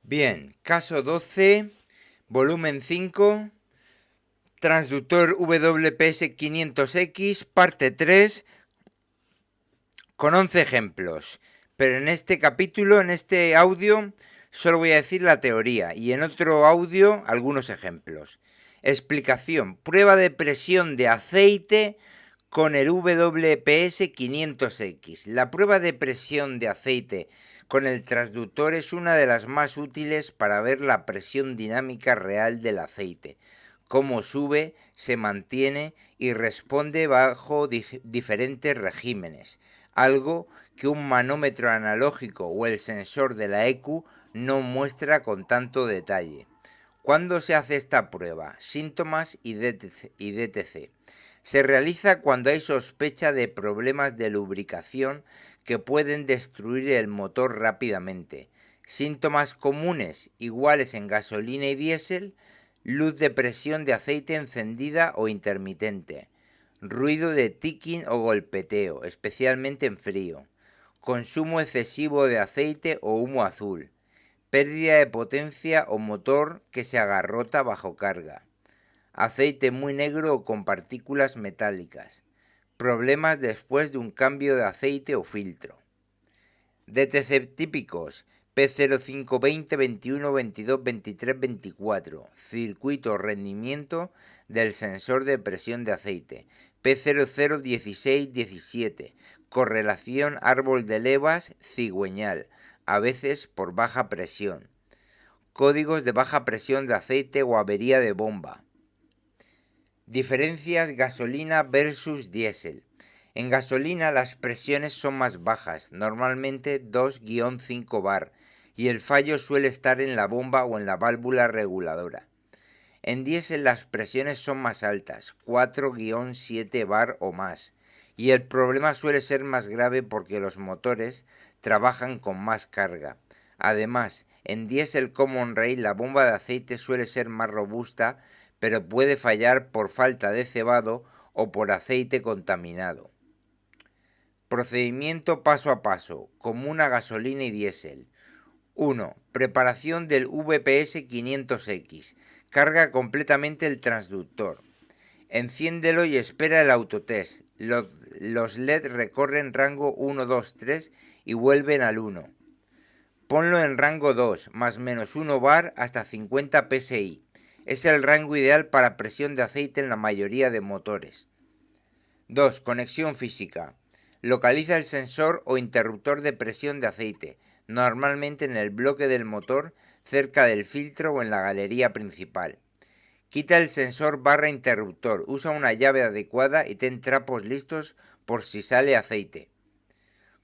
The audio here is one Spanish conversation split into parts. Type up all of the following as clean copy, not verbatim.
Bien, caso 12, volumen 5, transductor WPS500X, parte 3, con 11 ejemplos. Pero en este capítulo, en este audio, solo voy a decir la teoría y en otro audio algunos ejemplos. Explicación: prueba de presión de aceite con el WPS500X. La prueba de presión de aceite con el transductor es una de las más útiles para ver la presión dinámica real del aceite, cómo sube, se mantiene y responde bajo diferentes regímenes, algo que un manómetro analógico o el sensor de la EQ no muestra con tanto detalle. ¿Cuándo se hace esta prueba? Síntomas y DTC. Se realiza cuando hay sospecha de problemas de lubricación que pueden destruir el motor rápidamente. Síntomas comunes iguales en gasolina y diésel: luz de presión de aceite encendida o intermitente, ruido de ticking o golpeteo, especialmente en frío, consumo excesivo de aceite o humo azul, pérdida de potencia o motor que se agarrota bajo carga, aceite muy negro o con partículas metálicas, problemas después de un cambio de aceite o filtro. DTC típicos: P0520, 21, 22, 23, 24, circuito rendimiento del sensor de presión de aceite. P00, 16, 17, correlación árbol de levas cigüeñal, a veces por baja presión. Códigos de baja presión de aceite o avería de bomba. Diferencias gasolina versus diésel. En gasolina las presiones son más bajas, normalmente 2-5 bar, y el fallo suele estar en la bomba o en la válvula reguladora. En diésel las presiones son más altas, 4-7 bar o más, y el problema suele ser más grave porque los motores trabajan con más carga. Además, en diésel common rail la bomba de aceite suele ser más robusta, pero puede fallar por falta de cebado o por aceite contaminado. Procedimiento paso a paso, común a gasolina y diésel. 1. Preparación del WPS500X. Carga completamente el transductor. Enciéndelo y espera el autotest. Los LED recorren rango 1, 2, 3 y vuelven al 1. Ponlo en rango 2, más menos 1 bar hasta 50 psi. Es el rango ideal para presión de aceite en la mayoría de motores. 2. Conexión física. Localiza el sensor o interruptor de presión de aceite, normalmente en el bloque del motor, cerca del filtro o en la galería principal. Quita el sensor / interruptor, usa una llave adecuada y ten trapos listos por si sale aceite.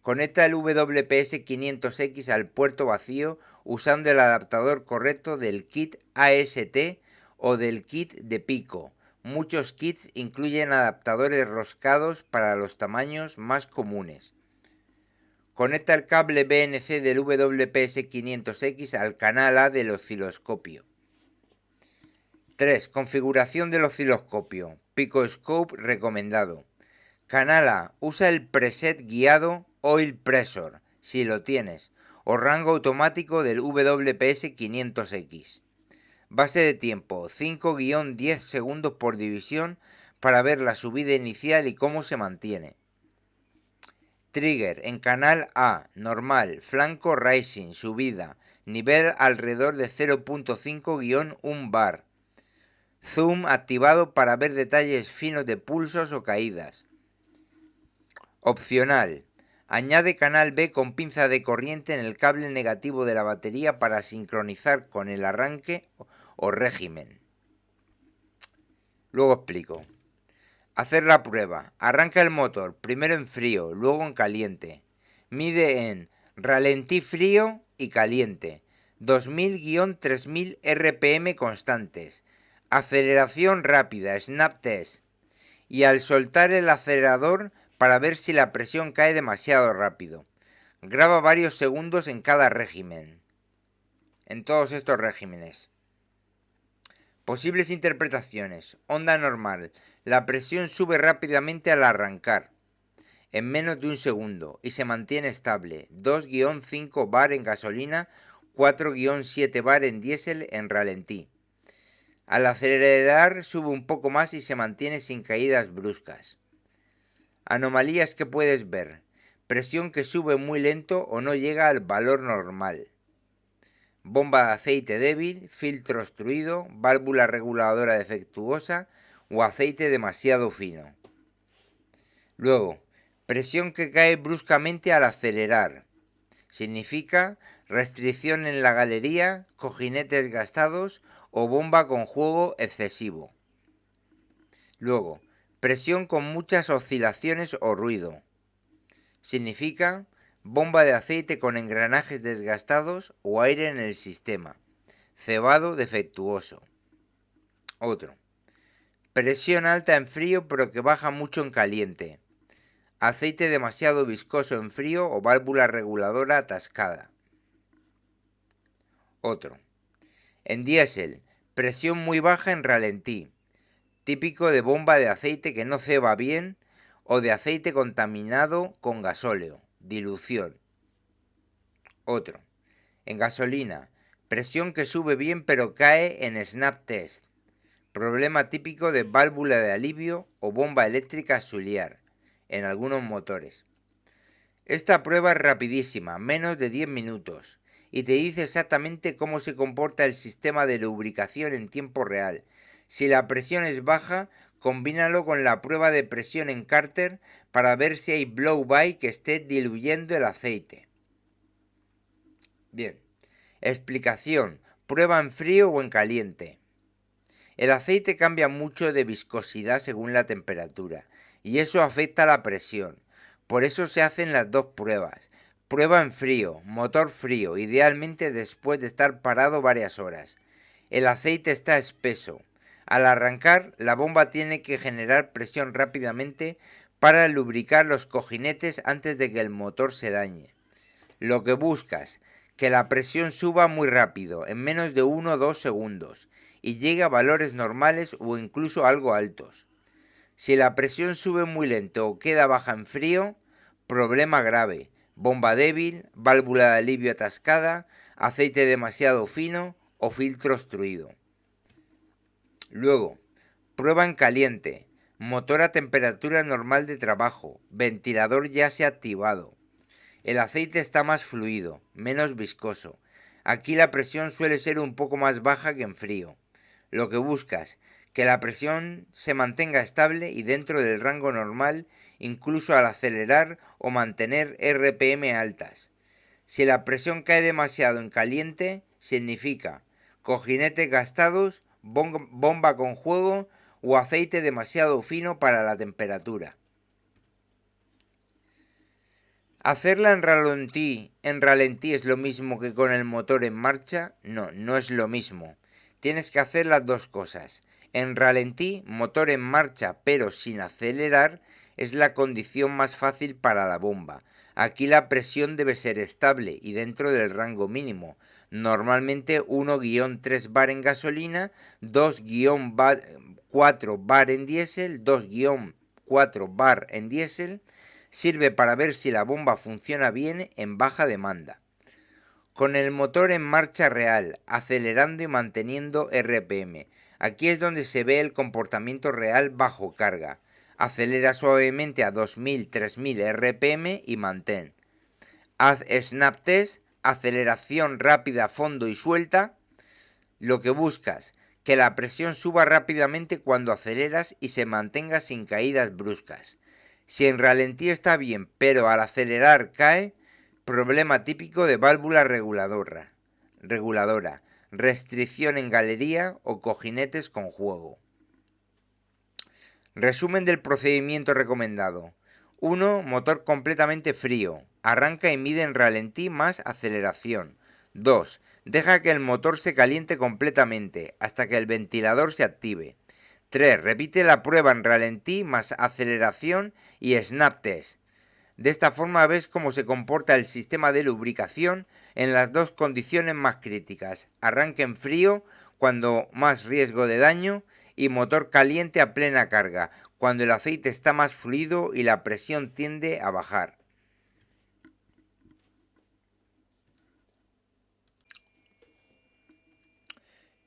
Conecta el WPS500X al puerto vacío usando el adaptador correcto del kit AST o del kit de Pico. Muchos kits incluyen adaptadores roscados para los tamaños más comunes. Conecta el cable BNC del WPS500X al canal A del osciloscopio. 3. Configuración del osciloscopio. Picoscope recomendado. Canal A. Usa el preset guiado Oil Pressure, si lo tienes, o rango automático del WPS500X. Base de tiempo: 5-10 segundos por división para ver la subida inicial y cómo se mantiene. Trigger en canal A, normal, flanco rising, subida, nivel alrededor de 0.5-1 bar. Zoom activado para ver detalles finos de pulsos o caídas. Opcional: añade canal B con pinza de corriente en el cable negativo de la batería para sincronizar con el arranque o régimen. Luego explico. Hacer la prueba. Arranca el motor, primero en frío, luego en caliente. Mide en ralentí frío y caliente, 2000-3000 RPM constantes. Aceleración rápida, snap test. Y al soltar el acelerador para ver si la presión cae demasiado rápido. Graba varios segundos en cada régimen. En todos estos regímenes. Posibles interpretaciones. Onda normal. La presión sube rápidamente al arrancar, en menos de un segundo, y se mantiene estable, 2-5 bar en gasolina, 4-7 bar en diésel en ralentí. Al acelerar sube un poco más y se mantiene sin caídas bruscas. Anomalías que puedes ver: presión que sube muy lento o no llega al valor normal. Bomba de aceite débil, filtro obstruido, válvula reguladora defectuosa o aceite demasiado fino. Luego, presión que cae bruscamente al acelerar. Significa restricción en la galería, cojinetes gastados o bomba con juego excesivo. Luego, presión con muchas oscilaciones o ruido. Significa bomba de aceite con engranajes desgastados o aire en el sistema. Cebado defectuoso. Otro. Presión alta en frío pero que baja mucho en caliente. Aceite demasiado viscoso en frío o válvula reguladora atascada. Otro. En diésel, presión muy baja en ralentí. Típico de bomba de aceite que no ceba bien o de aceite contaminado con gasóleo, dilución. Otro. En gasolina, presión que sube bien pero cae en snap test. Problema típico de válvula de alivio o bomba eléctrica auxiliar en algunos motores. Esta prueba es rapidísima, menos de 10 minutos, y te dice exactamente cómo se comporta el sistema de lubricación en tiempo real. Si la presión es baja, combínalo con la prueba de presión en cárter para ver si hay blow-by que esté diluyendo el aceite. Bien. Explicación: prueba en frío o en caliente. El aceite cambia mucho de viscosidad según la temperatura, y eso afecta la presión. Por eso se hacen las dos pruebas. Prueba en frío, motor frío, idealmente después de estar parado varias horas. El aceite está espeso. Al arrancar, la bomba tiene que generar presión rápidamente para lubricar los cojinetes antes de que el motor se dañe. Lo que buscas: que la presión suba muy rápido, en menos de 1 o 2 segundos, y llegue a valores normales o incluso algo altos. Si la presión sube muy lento o queda baja en frío, problema grave: bomba débil, válvula de alivio atascada, aceite demasiado fino o filtro obstruido. Luego, prueba en caliente, motor a temperatura normal de trabajo, ventilador ya se ha activado. El aceite está más fluido, menos viscoso. Aquí la presión suele ser un poco más baja que en frío. Lo que buscas: que la presión se mantenga estable y dentro del rango normal, incluso al acelerar o mantener RPM altas. Si la presión cae demasiado en caliente, significa cojinetes gastados, bomba con juego o aceite demasiado fino para la temperatura. ¿Hacerla en ralentí es lo mismo que con el motor en marcha? No, no es lo mismo. Tienes que hacer las dos cosas. En ralentí, motor en marcha pero sin acelerar, es la condición más fácil para la bomba. Aquí la presión debe ser estable y dentro del rango mínimo. Normalmente 1-3 bar en gasolina, 2-4 bar en diésel, 2-4 bar en diésel. Sirve para ver si la bomba funciona bien en baja demanda. Con el motor en marcha real, acelerando y manteniendo RPM. Aquí es donde se ve el comportamiento real bajo carga. Acelera suavemente a 2000-3000 RPM y mantén. Haz snap test, aceleración rápida, fondo y suelta. Lo que buscas: que la presión suba rápidamente cuando aceleras y se mantenga sin caídas bruscas. Si en ralentí está bien, pero al acelerar cae, problema típico de válvula reguladora, restricción en galería o cojinetes con juego. Resumen del procedimiento recomendado. 1. Motor completamente frío. Arranca y mide en ralentí más aceleración. 2. Deja que el motor se caliente completamente hasta que el ventilador se active. 3. Repite la prueba en ralentí más aceleración y snap test. De esta forma ves cómo se comporta el sistema de lubricación en las dos condiciones más críticas: arranque en frío, cuando más riesgo de daño, y motor caliente a plena carga, cuando el aceite está más fluido y la presión tiende a bajar.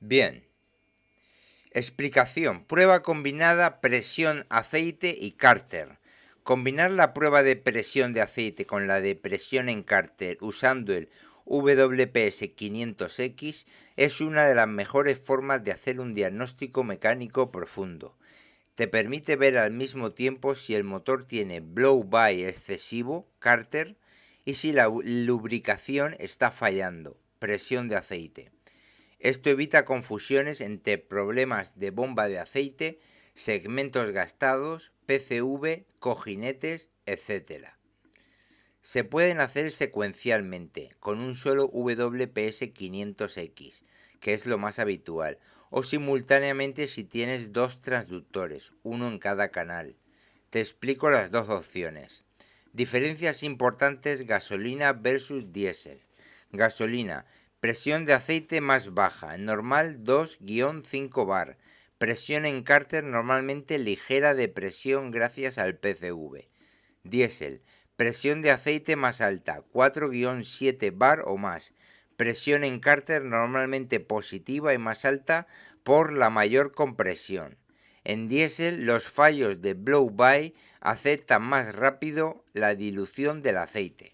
Bien. Explicación. Prueba combinada presión aceite y cárter. Combinar la prueba de presión de aceite con la de presión en cárter usando el WPS 500X es una de las mejores formas de hacer un diagnóstico mecánico profundo. Te permite ver al mismo tiempo si el motor tiene blow-by excesivo, cárter, y si la lubricación está fallando, presión de aceite. Esto evita confusiones entre problemas de bomba de aceite, segmentos gastados, PCV, cojinetes, etc. Se pueden hacer secuencialmente, con un solo WPS 500X, que es lo más habitual, o simultáneamente si tienes dos transductores, uno en cada canal. Te explico las dos opciones. Diferencias importantes gasolina versus diésel. Gasolina, presión de aceite más baja, normal 2-5 bar. Presión en cárter normalmente ligera de presión gracias al PCV. Diésel, presión de aceite más alta, 4-7 bar o más. Presión en cárter normalmente positiva y más alta por la mayor compresión. En diésel, los fallos de blow-by aceptan más rápido la dilución del aceite.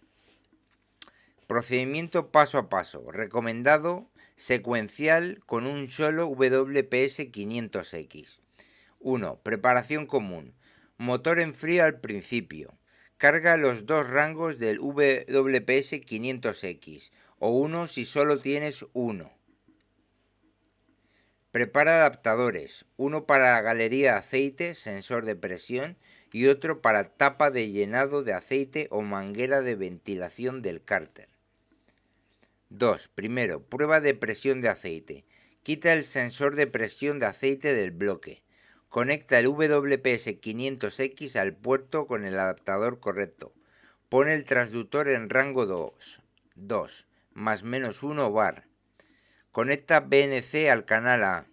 Procedimiento paso a paso. Recomendado secuencial con un solo WPS 500X. 1. Preparación común. Motor en frío al principio. Carga los dos rangos del WPS 500X o uno si solo tienes uno. Prepara adaptadores, uno para galería de aceite, sensor de presión, y otro para tapa de llenado de aceite o manguera de ventilación del cárter. 2. Primero, prueba de presión de aceite. Quita el sensor de presión de aceite del bloque. Conecta el WPS 500X al puerto con el adaptador correcto. Pone el transductor en rango 2, más menos 1 bar. Conecta BNC al canal A.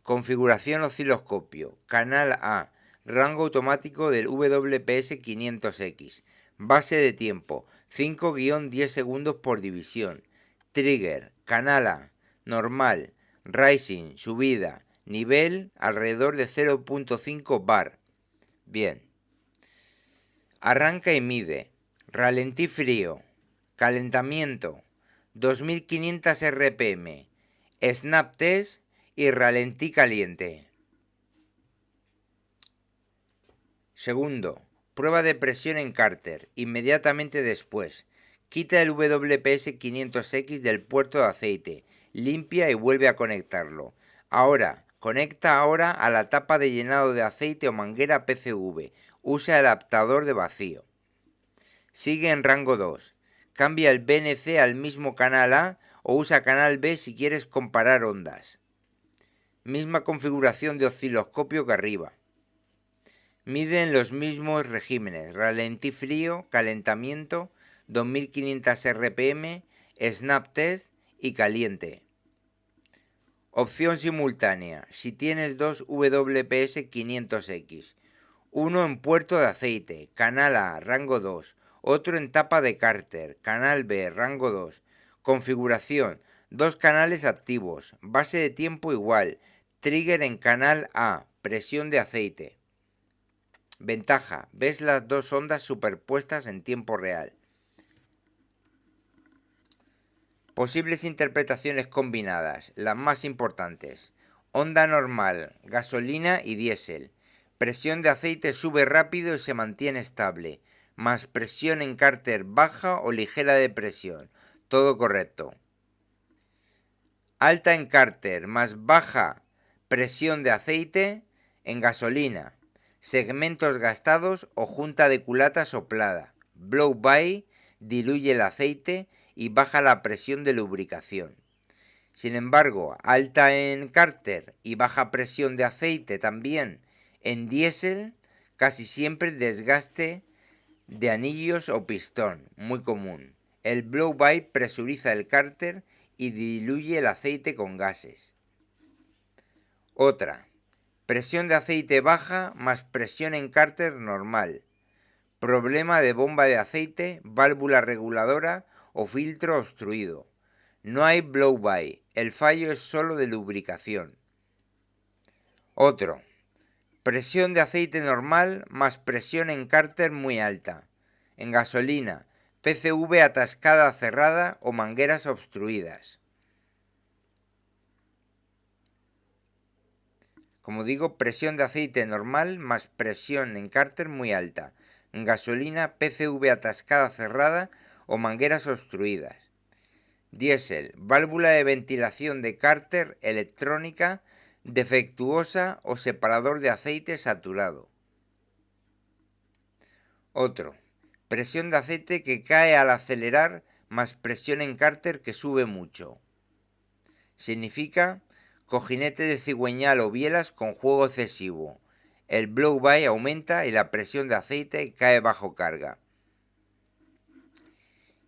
Configuración osciloscopio. Canal A. Rango automático del WPS 500X. Base de tiempo. 5-10 segundos por división. Trigger. Canal A. Normal. Rising. Subida. Nivel alrededor de 0.5 bar. Bien. Arranca y mide. Ralentí frío. Calentamiento. 2500 RPM. Snap test y ralentí caliente. Segundo, prueba de presión en cárter. Inmediatamente después. Quita el WPS 500X del puerto de aceite. Limpia y vuelve a conectarlo. Conecta ahora a la tapa de llenado de aceite o manguera PCV. Usa el adaptador de vacío. Sigue en rango 2. Cambia el BNC al mismo canal A o usa canal B si quieres comparar ondas. Misma configuración de osciloscopio que arriba. Mide en los mismos regímenes, ralentí frío, calentamiento, 2500 RPM, snap test y caliente. Opción simultánea, si tienes dos WPS 500X. Uno en puerto de aceite, canal A, rango 2. Otro en tapa de cárter, canal B, rango 2. Configuración, dos canales activos, base de tiempo igual, trigger en canal A, presión de aceite. Ventaja, ves las dos ondas superpuestas en tiempo real. Posibles interpretaciones combinadas, las más importantes. Onda normal, gasolina y diésel. Presión de aceite sube rápido y se mantiene estable, más presión en cárter baja o ligera de presión. Todo correcto. Alta en cárter, más baja presión de aceite en gasolina. Segmentos gastados o junta de culata soplada. Blow-by diluye el aceite y baja la presión de lubricación. Sin embargo, alta en cárter y baja presión de aceite también en diésel, casi siempre desgaste de anillos o pistón, muy común. El blow-by presuriza el cárter y diluye el aceite con gases. Otra, presión de aceite baja más presión en cárter normal. Problema de bomba de aceite, válvula reguladora o filtro obstruido. No hay blow-by, el fallo es solo de lubricación. Otro, presión de aceite normal más presión en cárter muy alta. En gasolina, PCV atascada cerrada o mangueras obstruidas. Como digo, presión de aceite normal más presión en cárter muy alta. En gasolina, PCV atascada cerrada o mangueras obstruidas. Diésel, válvula de ventilación de cárter electrónica defectuosa o separador de aceite saturado. Otro, presión de aceite que cae al acelerar más presión en cárter que sube mucho. Significa cojinete de cigüeñal o bielas con juego excesivo. El blow-by aumenta y la presión de aceite cae bajo carga.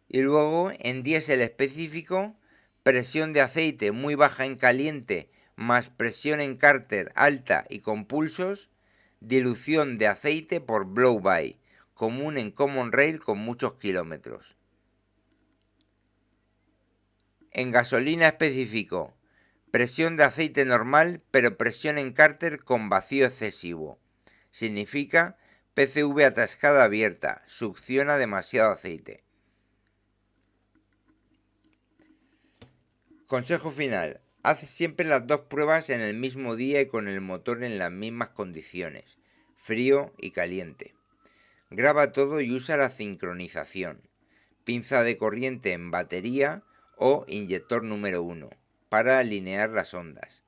Y luego, en diésel específico, presión de aceite muy baja en caliente más presión en cárter alta y con pulsos, dilución de aceite por blow-by, común en common rail con muchos kilómetros. En gasolina específico, presión de aceite normal, pero presión en cárter con vacío excesivo. Significa PCV atascada abierta, succiona demasiado aceite. Consejo final. Haz siempre las dos pruebas en el mismo día y con el motor en las mismas condiciones, frío y caliente. Graba todo y usa la sincronización. Pinza de corriente en batería o inyector número 1 para alinear las ondas.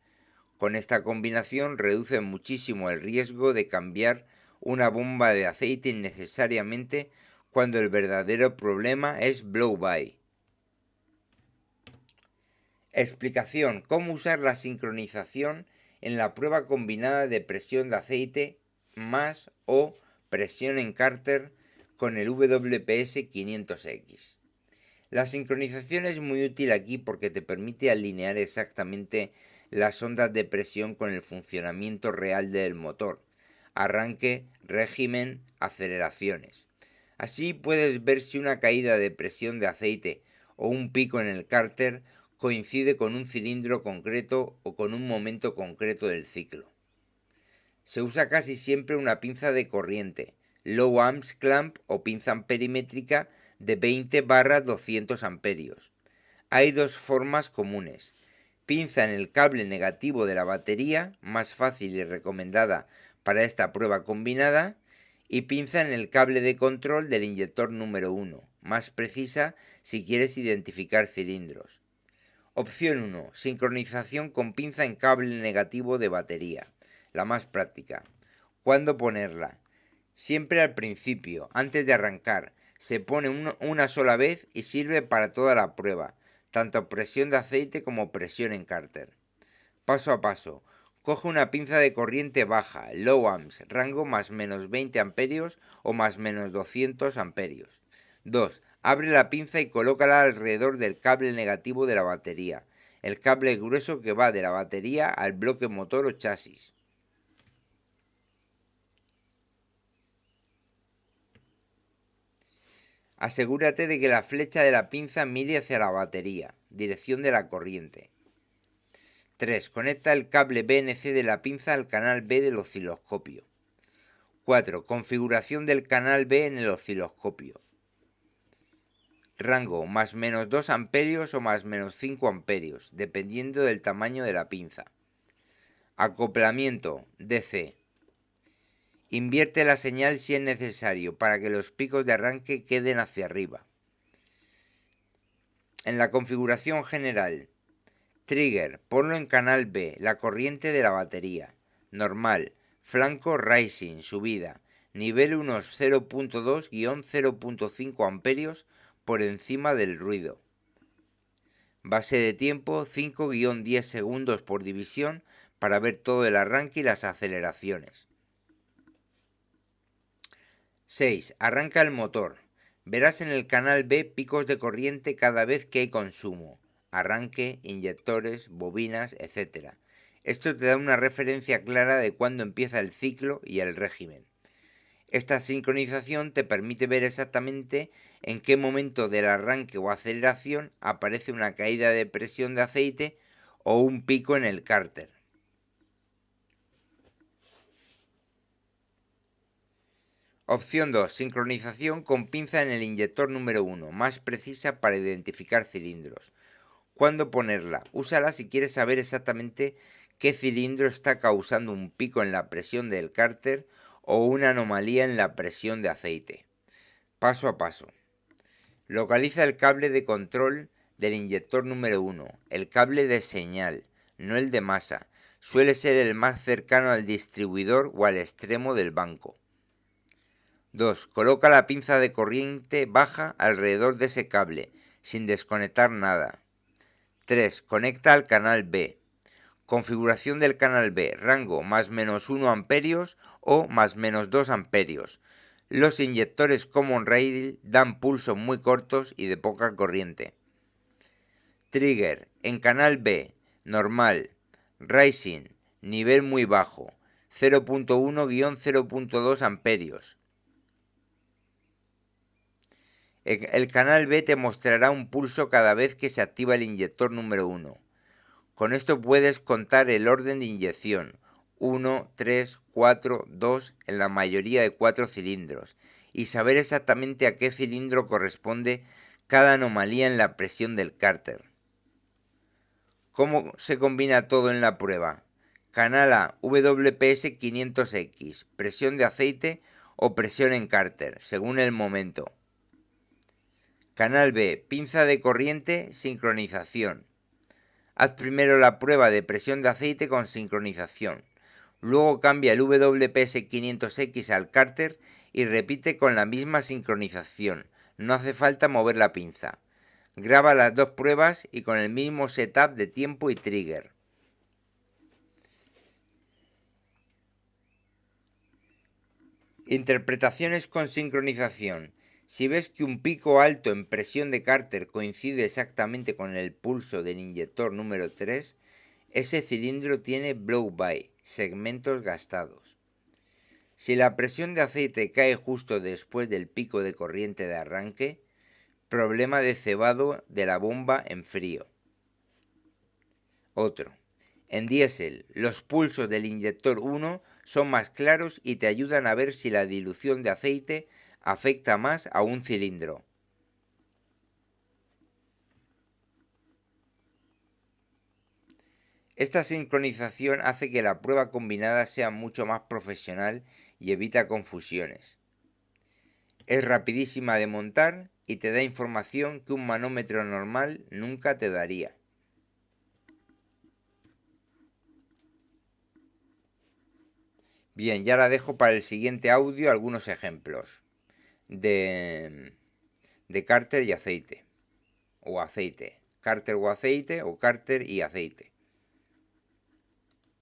Con esta combinación reduce muchísimo el riesgo de cambiar una bomba de aceite innecesariamente cuando el verdadero problema es blow-by. Explicación: cómo usar la sincronización en la prueba combinada de presión de aceite más o presión en cárter con el WPS 500X. La sincronización es muy útil aquí porque te permite alinear exactamente las ondas de presión con el funcionamiento real del motor, arranque, régimen, aceleraciones. Así puedes ver si una caída de presión de aceite o un pico en el cárter coincide con un cilindro concreto o con un momento concreto del ciclo. Se usa casi siempre una pinza de corriente, low amps clamp o pinza amperimétrica de 20/200 amperios. Hay dos formas comunes: pinza en el cable negativo de la batería, más fácil y recomendada para esta prueba combinada, y pinza en el cable de control del inyector número 1, más precisa si quieres identificar cilindros. Opción 1. Sincronización con pinza en cable negativo de batería, la más práctica. ¿Cuándo ponerla? Siempre al principio, antes de arrancar. Se pone una sola vez y sirve para toda la prueba, tanto presión de aceite como presión en cárter. Paso a paso. Coge una pinza de corriente baja, low amps, rango más menos 20 amperios o más menos 200 amperios. 2. Abre la pinza y colócala alrededor del cable negativo de la batería, el cable grueso que va de la batería al bloque motor o chasis. Asegúrate de que la flecha de la pinza mire hacia la batería, dirección de la corriente. 3. Conecta el cable BNC de la pinza al canal B del osciloscopio. 4. Configuración del canal B en el osciloscopio. Rango más menos 2 amperios o más menos 5 amperios, dependiendo del tamaño de la pinza. Acoplamiento DC. Invierte la señal si es necesario para que los picos de arranque queden hacia arriba. En la configuración general, trigger, ponlo en canal B, la corriente de la batería. Normal, flanco rising, subida, nivel unos 0.2-0.5 amperios por encima del ruido. Base de tiempo 5-10 segundos por división para ver todo el arranque y las aceleraciones. 6. Arranca el motor. Verás en el canal B picos de corriente cada vez que hay consumo. Arranque, inyectores, bobinas, etc. Esto te da una referencia clara de cuándo empieza el ciclo y el régimen. Esta sincronización te permite ver exactamente en qué momento del arranque o aceleración aparece una caída de presión de aceite o un pico en el cárter. Opción 2. Sincronización con pinza en el inyector número 1, más precisa para identificar cilindros. ¿Cuándo ponerla? Úsala si quieres saber exactamente qué cilindro está causando un pico en la presión del cárter o una anomalía en la presión de aceite. Paso a paso. Localiza el cable de control del inyector número 1, el cable de señal, no el de masa. Suele ser el más cercano al distribuidor o al extremo del banco. 2. Coloca la pinza de corriente baja alrededor de ese cable, sin desconectar nada. 3. Conecta al canal B. Configuración del canal B, rango más menos 1 amperios o más menos 2 amperios. Los inyectores Common Rail dan pulsos muy cortos y de poca corriente. Trigger, en canal B, normal, Rising, nivel muy bajo, 0.1-0.2 amperios. El canal B te mostrará un pulso cada vez que se activa el inyector número 1. Con esto puedes contar el orden de inyección, 1, 3, 4, 2 en la mayoría de 4 cilindros, y saber exactamente a qué cilindro corresponde cada anomalía en la presión del cárter. ¿Cómo se combina todo en la prueba? Canal A, WPS 500X, presión de aceite o presión en cárter, según el momento. Canal B, pinza de corriente, sincronización. Haz primero la prueba de presión de aceite con sincronización. Luego cambia el WPS 500X al cárter y repite con la misma sincronización. No hace falta mover la pinza. Graba las dos pruebas y con el mismo setup de tiempo y trigger. Interpretaciones con sincronización. Si ves que un pico alto en presión de cárter coincide exactamente con el pulso del inyector número 3, ese cilindro tiene blow-by, segmentos gastados. Si la presión de aceite cae justo después del pico de corriente de arranque, problema de cebado de la bomba en frío. Otro. En diésel, los pulsos del inyector 1 son más claros y te ayudan a ver si la dilución de aceite afecta más a un cilindro. Esta sincronización hace que la prueba combinada sea mucho más profesional y evita confusiones. Es rapidísima de montar y te da información que un manómetro normal nunca te daría. Bien, ya la dejo para el siguiente audio algunos ejemplos de cárter y aceite. O aceite. Cárter o aceite o cárter y aceite.